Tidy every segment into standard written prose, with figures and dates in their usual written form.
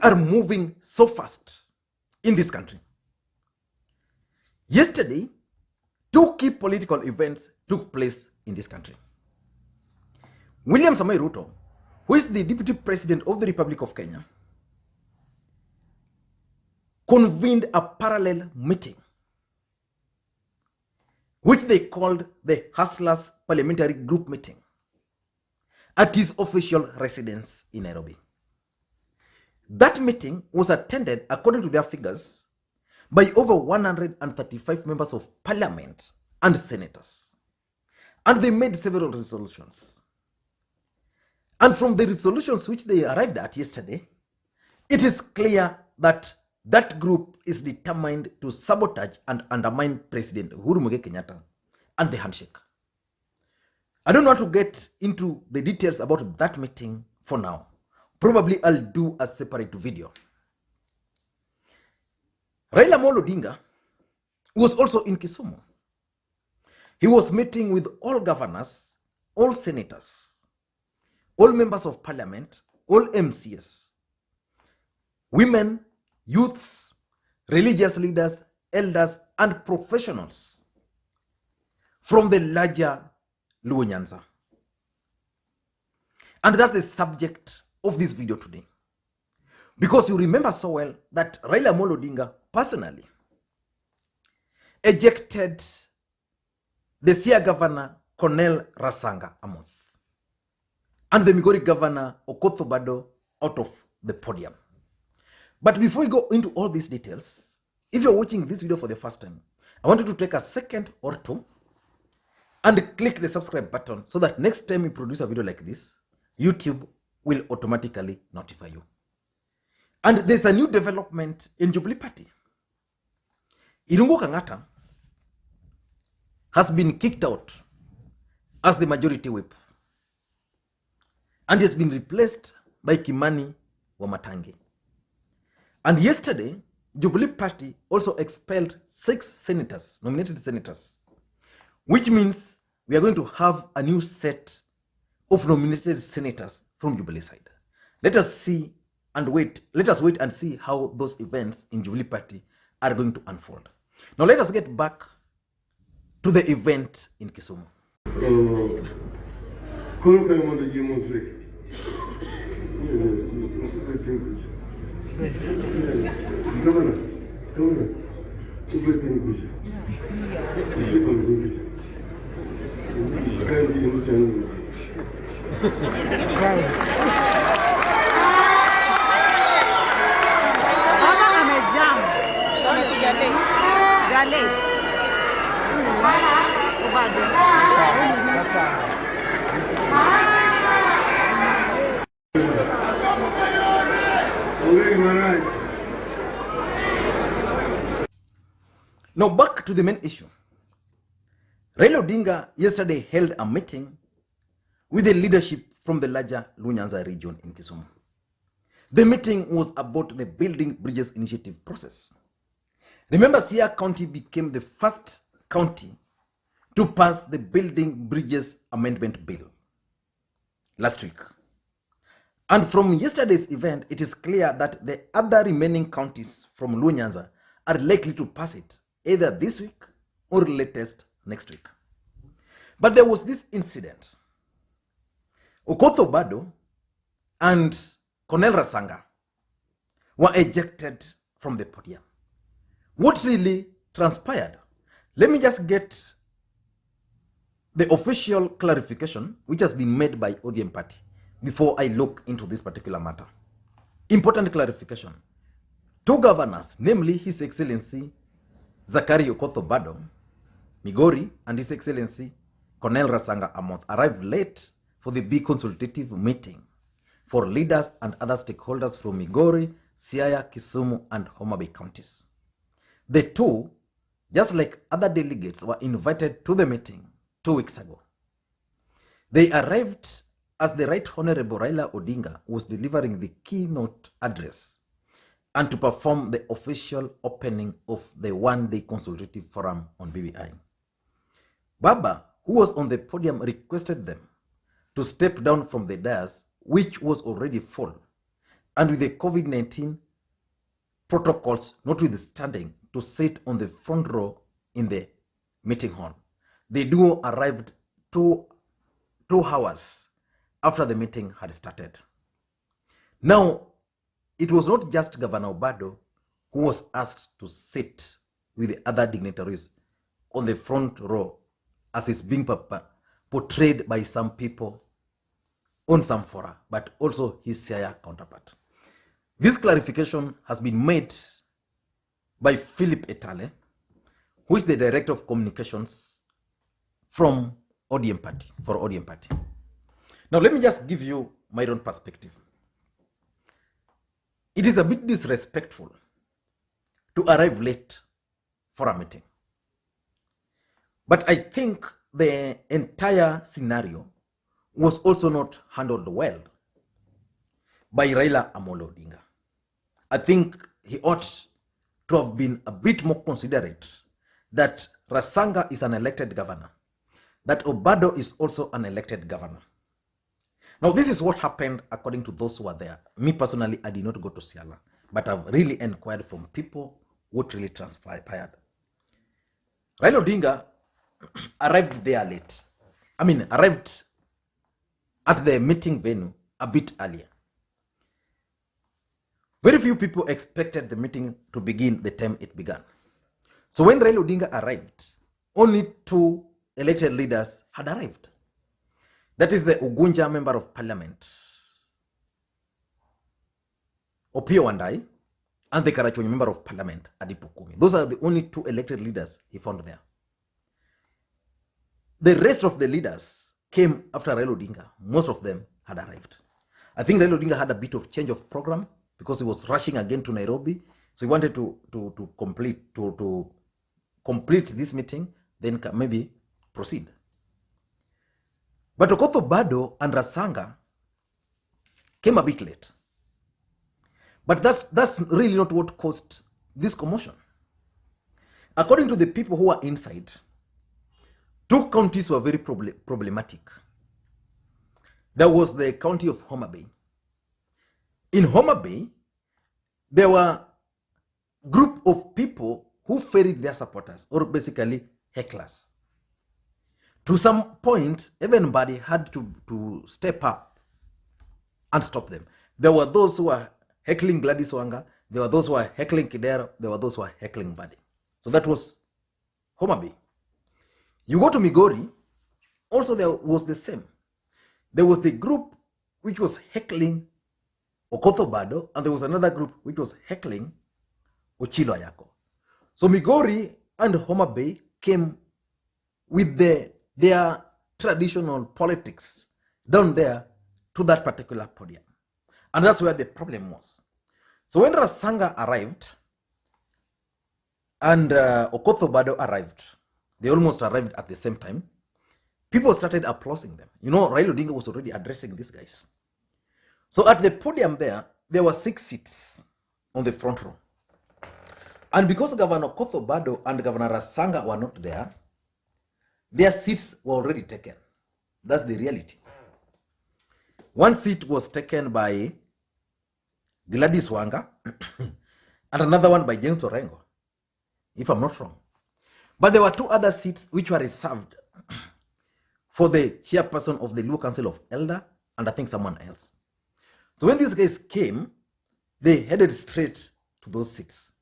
are moving so fast in this country. Yesterday, two key political events took place in this country. William Samoei Ruto, who is the Deputy President of the Republic of Kenya, convened a parallel meeting, which they called the Hustlers Parliamentary Group Meeting, at his official residence in Nairobi. That meeting was attended, according to their figures, by over 135 members of parliament and senators. And they made several resolutions. And from the resolutions which they arrived at yesterday, it is clear that that group is determined to sabotage and undermine President Uhuru Kenyatta and the handshake. I don't want to get into the details about that meeting for now. Probably I'll do a separate video. Raila Odinga was also in Kisumu. He was meeting with all governors, all senators, all members of parliament, all MCs, women, youths, religious leaders, elders, and professionals from the larger Luo Nyanza. And that's the subject of this video today. Because you remember so well that Raila Odinga personally ejected the Siaya Governor Cornel Rasanga and the Migori Governor Okoth Obado out of the podium. But before we go into all these details, if you're watching this video for the first time, I want you to take a second or two and click the subscribe button so that next time we produce a video like this, YouTube will automatically notify you. And there's a new development in Jubilee Party. Irungu Kangata has been kicked out as the majority whip and has been replaced by Kimani Wamatangi. And yesterday, Jubilee Party also expelled 6 senators, nominated senators, which means we are going to have a new set of nominated senators from Jubilee side. Let us wait and see how those events in Jubilee Party are going to unfold. Now let us get back to the event in Kisumu. Now back to the main issue. Raila Odinga yesterday held a meeting with the leadership from the larger Luo Nyanza region in Kisumu. The meeting was about the Building Bridges Initiative process. Remember, Siaya County became the first county to pass the Building Bridges Amendment Bill last week. And from yesterday's event, it is clear that the other remaining counties from Luo Nyanza are likely to pass it either this week or latest next week. But there was this incident. Okoth Obado and Cornel Rasanga were ejected from the podium. What really transpired? Let me just get the official clarification which has been made by Podium Party before I look into this particular matter. Important clarification. 2 governors, namely His Excellency Zakari Okoth Obado, Migori, and His Excellency Cornel Rasanga arrived late for the big consultative meeting for leaders and other stakeholders from Migori, Siaya, Kisumu, and Homa Bay counties. The 2, just like other delegates, were invited to the meeting 2 weeks ago. They arrived as the Right Honorable Raila Odinga was delivering the keynote address and to perform the official opening of the one-day consultative forum on BBI. Baba, who was on the podium, requested them to step down from the dais, which was already full, and with the COVID-19 protocols notwithstanding, to sit on the front row in the meeting hall. The duo arrived two hours after the meeting had started. Now, it was not just Governor Obado who was asked to sit with the other dignitaries on the front row, as is being portrayed by some people on some fora, but also his Siaya counterpart. This clarification has been made by Philip Etale, who is the Director of Communications from Podium Party, for Podium Party. Now, let me just give you my own perspective. It is a bit disrespectful to arrive late for a meeting. But I think the entire scenario was also not handled well by Raila Odinga. I think he ought to have been a bit more considerate that Rasanga is an elected governor, that Obado is also an elected governor. Now, this is what happened according to those who were there. Me personally, I did not go to Ciala, but I've really inquired from people what really transpired. Raila Odinga arrived there late. Arrived at the meeting venue a bit earlier. Very few people expected the meeting to begin the time it began. So when Raila Odinga arrived, only 2 elected leaders had arrived. That is the Ugunja Member of Parliament, Opio Wandai, and the Karachuonyo Member of Parliament, Adipukumi. Those are the only 2 elected leaders he found there. The rest of the leaders came after Raila Odinga. Most of them had arrived. I think Raila Odinga had a bit of change of program because he was rushing again to Nairobi. So he wanted to complete this meeting, then maybe proceed. But Okoth Obado and Rasanga came a bit late. But that's really not what caused this commotion. According to the people who are inside, 2 counties were very problematic. There was the county of Homa Bay. In Homa Bay, there were a group of people who ferried their supporters, or basically hecklers. To some point, everybody had to step up and stop them. There were those who were heckling Gladys Wanga, there were those who were heckling Kidero, there were those who were heckling Badi. So that was Homa Bay. You go to Migori, also there was the same. There was the group which was heckling Okoth Obado, and there was another group which was heckling Ochilo Ayako. So Migori and Homa Bay came with their traditional politics down there to that particular podium. And that's where the problem was. So when Rasanga arrived and Okoth Obado arrived, they almost arrived at the same time, people started applauding them. You know, Raila Odinga was already addressing these guys. So at the podium there were 6 seats on the front row. And because Governor Okoth Obado and Governor Rasanga were not there, their seats were already taken. That's the reality. 1 seat was taken by Gladys Wanga and another one by James Orengo, if I'm not wrong. But there were 2 other seats which were reserved for the chairperson of the Luo Council of Elder and I think someone else. So when these guys came, they headed straight to those seats.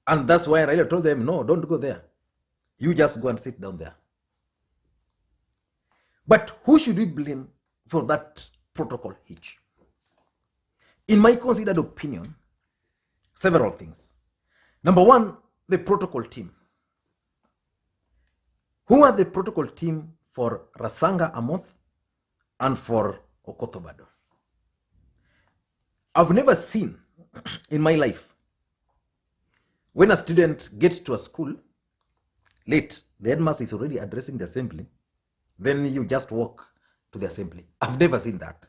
And that's why Raila told them, no, don't go there. You just go and sit down there. But who should we blame for that protocol hitch? In my considered opinion, several things. Number 1, the protocol team. Who are the protocol team for Rasanga Amoth and for Okoth Obado? I've never seen in my life when a student gets to a school late, the headmaster is already addressing the assembly, then you just walk to the assembly. I've never seen that.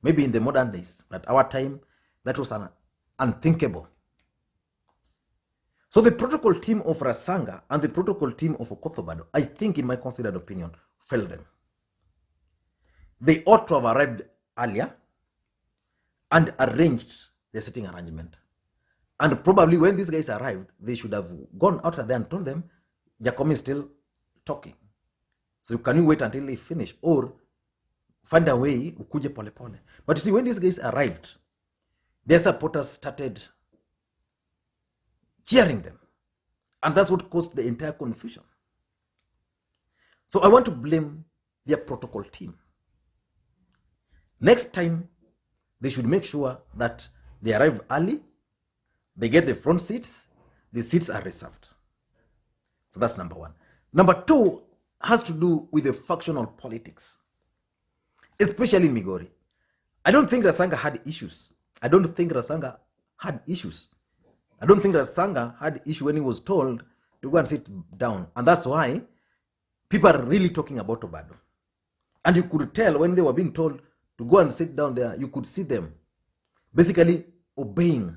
Maybe in the modern days, but our time, that was unthinkable. So the protocol team of Rasanga and the protocol team of Okoth Obado, I think in my considered opinion, failed them. They ought to have arrived earlier and arranged their sitting arrangement. And probably when these guys arrived, they should have gone outside there and told them, Jacob is still talking. So can you wait until they finish or find a way, ukuje pole pole. But you see, when these guys arrived, their supporters started cheering them. And that's what caused the entire confusion. So I want to blame their protocol team. Next time, they should make sure that they arrive early, they get the front seats, the seats are reserved. So that's number one. Number two has to do with the factional politics, especially in Migori. I don't think Rasanga had issues. I don't think Rasanga had issue when he was told to go and sit down. And that's why people are really talking about Obado. And you could tell when they were being told to go and sit down there, you could see them basically obeying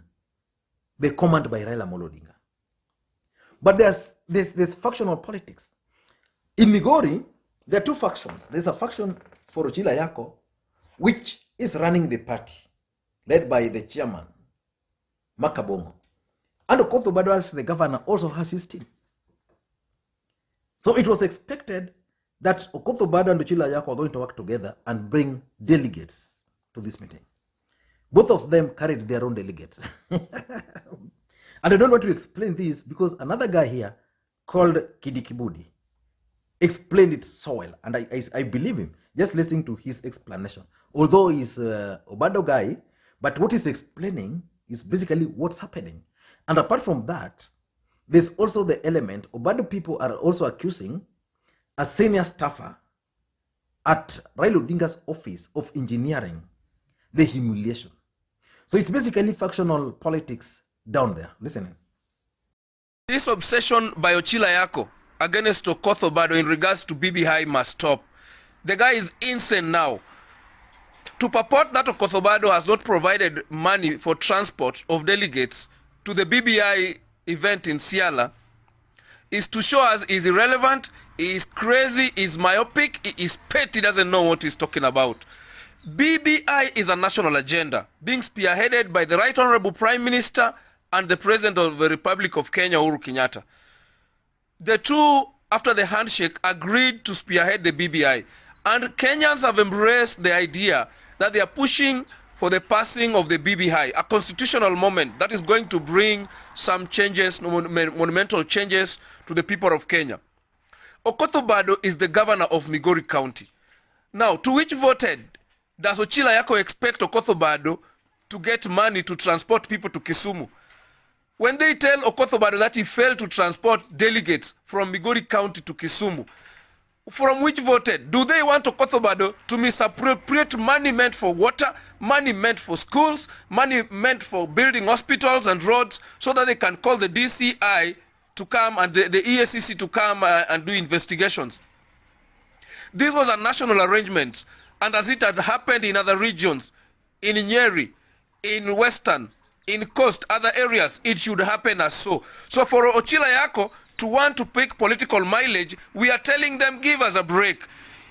the command by Raila Odinga. But there's factional politics. In Migori, there are two factions. There's a faction for Ciala Resort, which is running the party, led by the chairman, Makabongo. And Okoth Obado, as the governor, also has his team. So it was expected that Okoth Obado and Ciala Resort were going to work together and bring delegates to this meeting. Both of them carried their own delegates. And I don't want to explain this because another guy here called Kidikibudi explained it so well. And I believe him, just listening to his explanation. Although he's a Obado guy, but what he's explaining is basically what's happening. And apart from that, there's also the element, Obado people are also accusing a senior staffer at Raila Odinga's office of engineering the humiliation. So it's basically factional politics down there. Listen. This obsession by Ciala Resort against Okoth Obado in regards to BBI must stop. The guy is insane now. To purport that Okoth Obado has not provided money for transport of delegates to the BBI event in Ciala is to show us he's irrelevant, he is crazy, he is myopic, he is petty, doesn't know what he's talking about. BBI is a national agenda being spearheaded by the Right Honorable Prime Minister and the President of the Republic of Kenya, Uhuru Kenyatta. The two, after the handshake, agreed to spearhead the BBI. And Kenyans have embraced the idea that they are pushing for the passing of the BBI, a constitutional moment that is going to bring some changes, monumental changes to the people of Kenya. Okoth Obado is the governor of Migori County. Now, to which voted does Ciala Resort expect Okoth Obado to get money to transport people to Kisumu? When they tell Okoth Obado that he failed to transport delegates from Migori County to Kisumu, from which voted, do they want Okoth Obado to misappropriate money meant for water, money meant for schools, money meant for building hospitals and roads, so that they can call the DCI to come and the ESCC to come and do investigations? This was a national arrangement, and as it had happened in other regions, in Nyeri, in Western, in Coast, other areas, it should happen as so. So for Ciala Resort to want to pick political mileage, we are telling them, give us a break.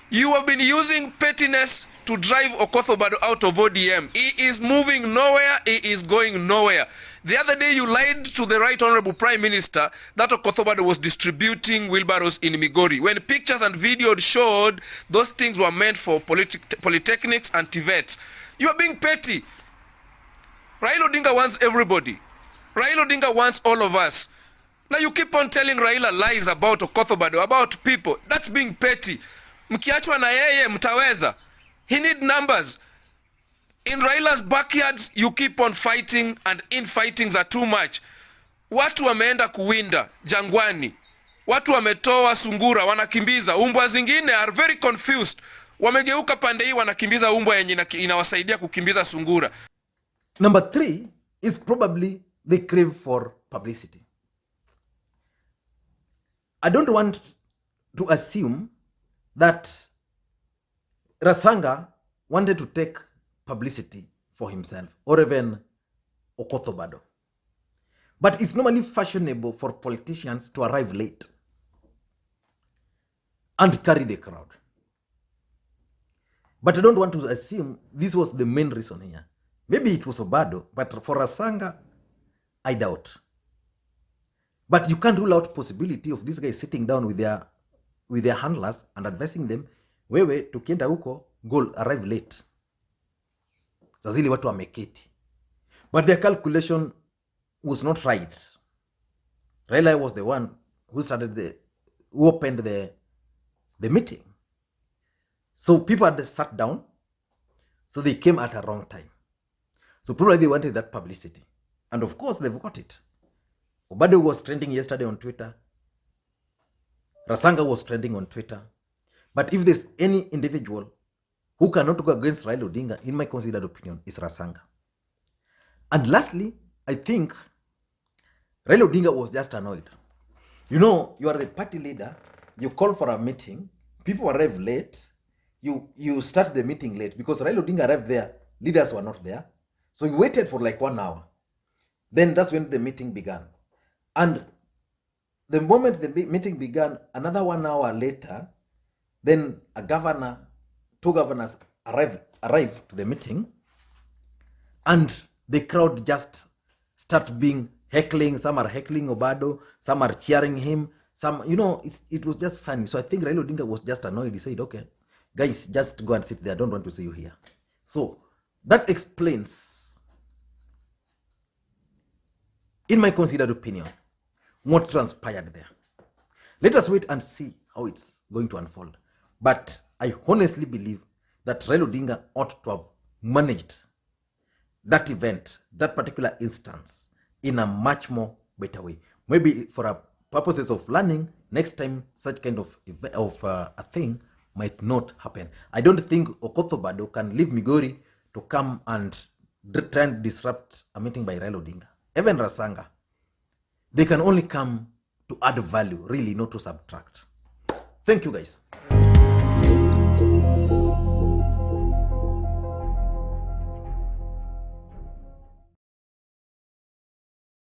You have been using pettiness to drive Okoth Obado out of ODM. He is moving nowhere, he is going nowhere. The other day you lied to the Right Honorable Prime Minister that Okoth Obado was distributing wheelbarrows in Migori, when pictures and videos showed those things were meant for polytechnics and TVET. You are being petty. Raila Odinga wants everybody. Raila Odinga wants all of us. Now you keep on telling Raila lies about Okoth Obado, about people. That's being petty. Mkiachwa na yeye mtaweza. He need numbers. In Raila's backyards, you keep on fighting, and infightings are too much. Watu wameenda kuwinda jangwani. Watu wametoa sungura, wanakimbiza. Umbwa zingine are very confused. Wamegeuka pande hii wanakimbiza umbwa yenye inawasaidia kukimbiza sungura. Number three is probably the crave for publicity. I don't want to assume that Rasanga wanted to take publicity for himself or even Okoth Obado. But it's normally fashionable for politicians to arrive late and carry the crowd. But I don't want to assume this was the main reason here. Maybe it was Obado, but for Rasanga, I doubt. But you can't rule out possibility of these guys sitting down with their handlers and advising them, wewe tukienda huko, goal arrive late. Sazili watu wameketi. But their calculation was not right. Raila was the one who opened the meeting. So people had sat down, so they came at a wrong time. So probably they wanted that publicity. And of course, they've got it. Obado was trending yesterday on Twitter. Rasanga was trending on Twitter. But if there's any individual who cannot go against Raila Odinga, in my considered opinion, is Rasanga. And lastly, I think Raila Odinga was just annoyed. You know, you are the party leader, you call for a meeting, people arrive late, you start the meeting late because Raila Odinga arrived there, leaders were not there. So he waited for like 1 hour. Then that's when the meeting began. And the moment the meeting began, another 1 hour later, then two governors arrived to the meeting, and the crowd just start being heckling. Some are heckling Obado, some are cheering him. Some, it was just funny. So I think Raila Odinga was just annoyed. He said, okay, guys, just go and sit there. I don't want to see you here. So that explains, in my considered opinion, what transpired there. Let us wait and see how it's going to unfold. But I honestly believe that Raila Odinga ought to have managed that event, that particular instance, in a much more better way. Maybe for purposes of learning, next time such kind of a thing might not happen. I don't think Okoth Obado can leave Migori to come and try and disrupt a meeting by Raila Odinga. Even Rasanga, they can only come to add value, really, not to subtract. Thank you, guys.